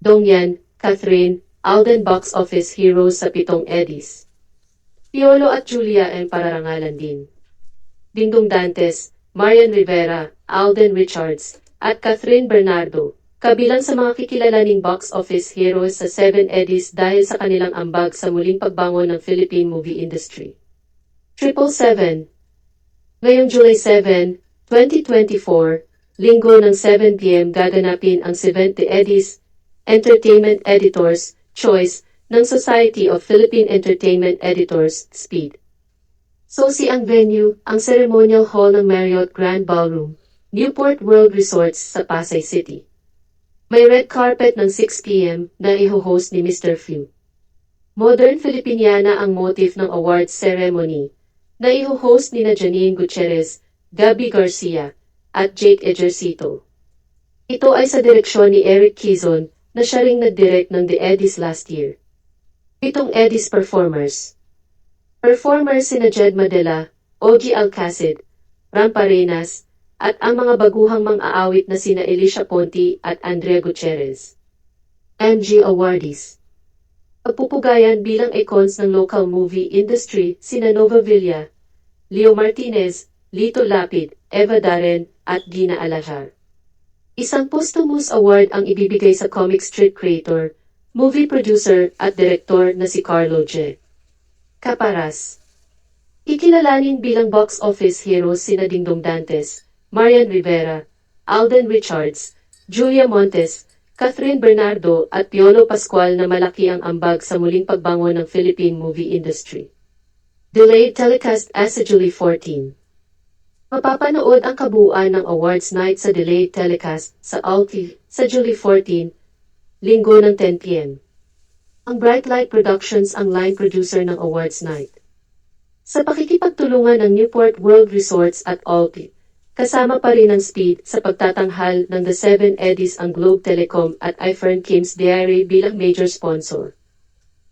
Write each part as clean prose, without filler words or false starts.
Dongyan, Catherine, Alden box office heroes sa 7 eddies. Piolo at Julia ay pararangalan din. Dingdong Dantes, Marian Rivera, Alden Richards, at Catherine Bernardo, kabilang sa mga kikilalaning box office heroes sa 7 eddies dahil sa kanilang ambag sa muling pagbangon ng Philippine movie industry. 777. Ngayong July 7, 2024, Linggo ng 7 p.m. gaganapin ang 70 Eddies Entertainment Editors Choice ng Society of Philippine Entertainment Editors, SPEED. Sosi ang venue, ang ceremonial hall ng Marriott Grand Ballroom, Newport World Resorts sa Pasay City. May red carpet ng 6 p.m. na iho-host ni Mr. Few. Modern Filipiniana ang motif ng awards ceremony, na iho-host ni Janine Gutierrez, Gabby Garcia, at Jake Ejercito. Ito ay sa direksyon ni Eric Quizon, na siya ring nag-direct ng The Eddies last year. 7 Eddies performers. Performers sina Jed Madela, Ogie Alcacid, Ram Parenas, at ang mga baguhang mang-aawit na sina Elisha Ponti at Andrea Gutierrez. MG Awardees. Pagpupugayan bilang icons ng local movie industry sina Nova Villa, Leo Martinez, Lito Lapid, Eva Darren, at Gina Alahar. Isang posthumous award ang ibibigay sa comic strip creator, movie producer at direktor na si Carlo J. Caparas. Ikilalanin bilang box office heroes sina Dingdong Dantes, Marian Rivera, Alden Richards, Julia Montes, Catherine Bernardo at Piolo Pascual na malaki ang ambag sa muling pagbangon ng Philippine movie industry. Delayed telecast as sa July 14. Mapapanood ang kabuuan ng awards night sa delayed telecast sa ALTV sa July 14, Linggo ng 10 p.m. Ang Bright Light Productions ang line producer ng awards night. Sa pakikipagtulungan ng Newport World Resorts at ALTV, kasama pa rin ang SPEED sa pagtatanghal ng The 7 Eddies ang Globe Telecom at iFern Kim's Diary bilang major sponsor.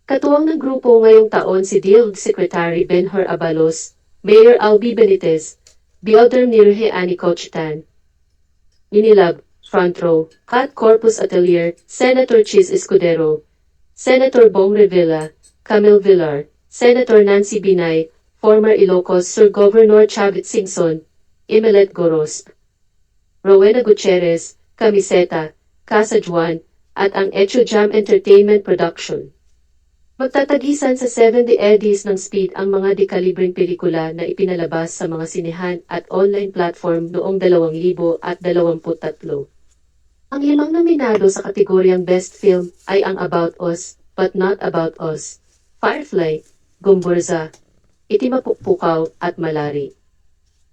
Katuwang ng grupo ngayong taon si DILG Secretary Benhur Abalos, Mayor Albi Benitez, Builder Nirhe Ani Cochitan, Unilab, Front Row, Cat Corpus Atelier, Senator Chis Escudero, Senator Bong Revilla, Camille Villar, Senator Nancy Binay, former Ilocos Sur Governor Chavit Singson, Imelet Goros, Rowena Gutierrez, Camiseta, Casa Juan, at ang Echo Jam Entertainment Production. Magtatagisan sa 70 Eddies ng SPEED ang mga dekalibreng pelikula na ipinalabas sa mga sinehan at online platform noong 2023. Ang 5 nominado sa kategoryang Best Film ay ang About Us, But Not About Us, Firefly, Gumburza, Itimapukpukaw at Malari.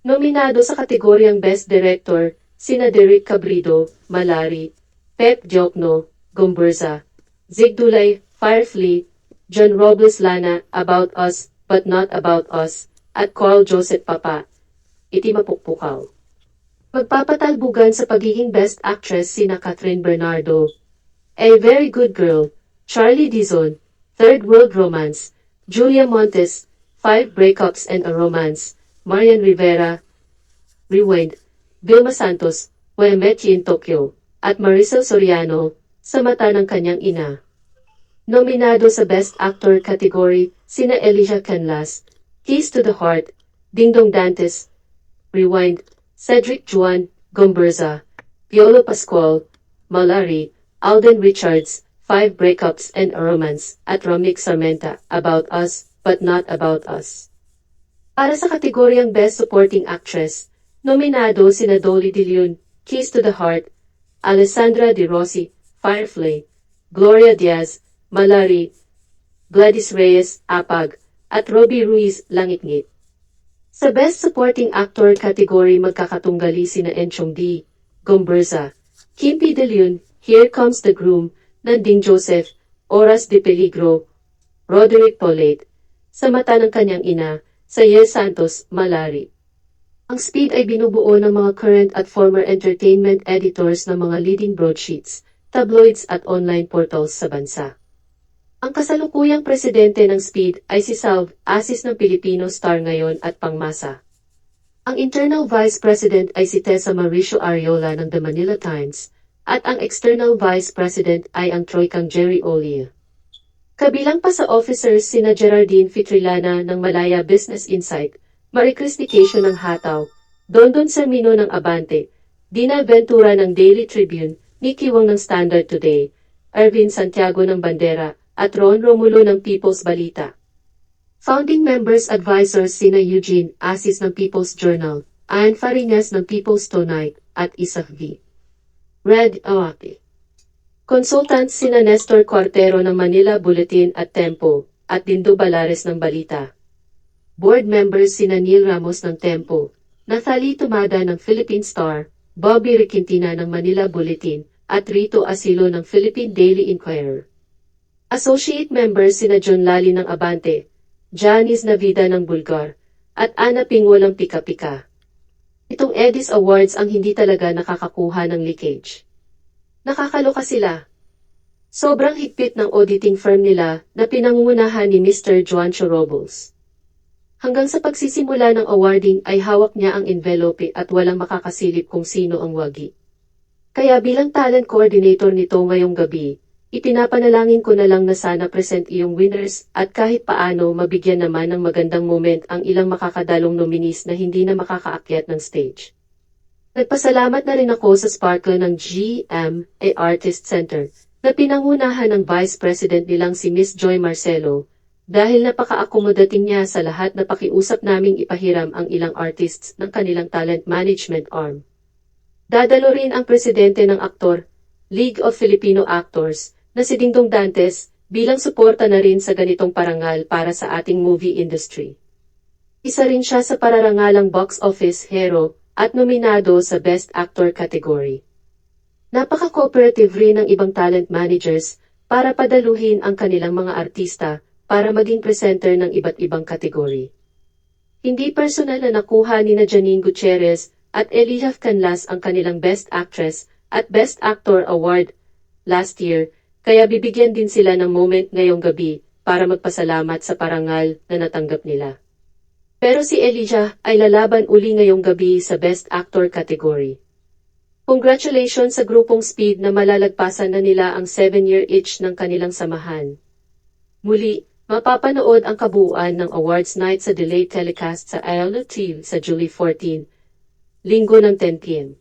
Nominado sa kategoryang Best Director, sina Derek Cabrido, Malari, Pep Jokno, Gumburza, Zig Dulay, Firefly, John Robles Lana, About Us, But Not About Us, at Carl Joseph Papa, Itimapukpukaw. Magpapatalbugan sa pagiging Best Actress sina Catherine Bernardo, A Very Good Girl, Charlie Dizon, Third World Romance, Julia Montes, 5 Breakups and a Romance, Marian Rivera, Rewind, Vilma Santos, When I Met You in Tokyo, at Maricel Soriano, Sa Mata ng Kanyang Ina. Nominado sa Best Actor category, sina Elijah Canlas, Keys to the Heart, Dingdong Dantes, Rewind, Cedric Juan, Gumburza, Piolo Pascual, Malari, Alden Richards, 5 Breakups and a Romance, at Romnick Sarmenta, About Us, But Not About Us. Para sa kategoryang Best Supporting Actress, nominado sina Dolly De Leon, Keys to the Heart, Alessandra De Rossi, Firefly, Gloria Diaz, Malari, Gladys Reyes, Apag, at Robbie Ruiz, Langitngit. Sa Best Supporting Actor category magkakatunggali sina Enchong D, Gumburza, Kimpi De Leon, Here Comes the Groom, Nanding Joseph, Oras de Peligro, Roderick Paulette, Sa Mata ng Kanyang Ina, Sayel Santos, Malari. Ang SPEED ay binubuo ng mga current at former entertainment editors ng mga leading broadsheets, tabloids at online portals sa bansa. Ang kasalukuyang presidente ng SPEED ay si Salv, asis ng Filipino Star ngayon at Pangmasa. Ang internal vice president ay si Tessa Mauricio Ariola ng The Manila Times, at ang External Vice President ay ang Troikang Jerry Olia. Kabilang pa sa officers sina Geraldine Fitrillana ng Malaya Business Insight, Marie Cristication ng Hataw, Dondon Sermino ng Abante, Dina Ventura ng Daily Tribune, Nikki Wong ng Standard Today, Ervin Santiago ng Bandera, at Ron Romulo ng People's Balita. Founding members advisors sina Eugene Asis ng People's Journal, Ian Farinas ng People's Tonight, at Isaac V. Red Awaki. Consultants sina Nestor Cuartero ng Manila Bulletin at Tempo, at Dindo Balares ng Balita. Board members sina Neil Ramos ng Tempo, Nathalie Tumada ng Philippine Star, Bobby Requintina ng Manila Bulletin, at Rito Asilo ng Philippine Daily Inquirer. Associate members sina John Lali ng Abante, Janice Navida ng Bulgar, at Ana Pingwo ng Pika-Pika. Itong Edis Awards ang hindi talaga nakakakuha ng leakage. Nakakaloka sila. Sobrang higpit ng auditing firm nila na pinangungunahan ni Mr. Juancho Robles. Hanggang sa pagsisimula ng awarding ay hawak niya ang envelope at walang makakasilip kung sino ang wagi. Kaya bilang talent coordinator nito ngayong gabi, ipinapanalangin ko na lang na sana present iyong winners at kahit paano mabigyan naman ng magandang moment ang ilang makakadalong nominees na hindi na makakaakyat ng stage. Nagpasalamat na rin ako sa Sparkle ng GMA Artist Center na pinangunahan ng Vice President nilang si Miss Joy Marcelo dahil napaka-accommodating niya sa lahat na pakiusap naming ipahiram ang ilang artists ng kanilang talent management arm. Dadalo rin ang presidente ng aktor, League of Filipino Actors, na si Dingdong Dantes, bilang suporta na rin sa ganitong parangal para sa ating movie industry. Isa rin siya sa pararangalang box office hero at nominado sa Best Actor category. Napaka-cooperative rin ng ibang talent managers para padaluhin ang kanilang mga artista para maging presenter ng iba't ibang kategory. Hindi personal na nakuha ni Janine Gutierrez at Elijah Canlas ang kanilang Best Actress at Best Actor Award last year, kaya bibigyan din sila ng moment ngayong gabi para magpasalamat sa parangal na natanggap nila. Pero si Elijah ay lalaban uli ngayong gabi sa Best Actor category. Congratulations sa grupong Speed na malalagpasan na nila ang 7-year itch ng kanilang samahan. Muli, mapapanood ang kabuuan ng awards night sa delayed telecast sa ILO TV sa July 14, Linggo ng 10 p.m.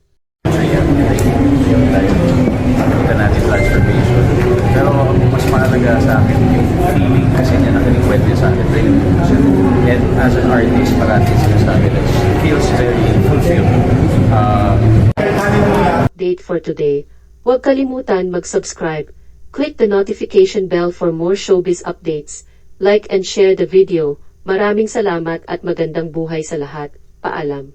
Nakita natin transformation. Pero ang mas mahalaga sa akin yung feeling kasi niya nakalikwet niya sa akin rin. And as an artist, parati sinasabi na feels very fulfilled. Date for today. Huwag kalimutan mag-subscribe. Click the notification bell for more showbiz updates. Like and share the video. Maraming salamat at magandang buhay sa lahat. Paalam.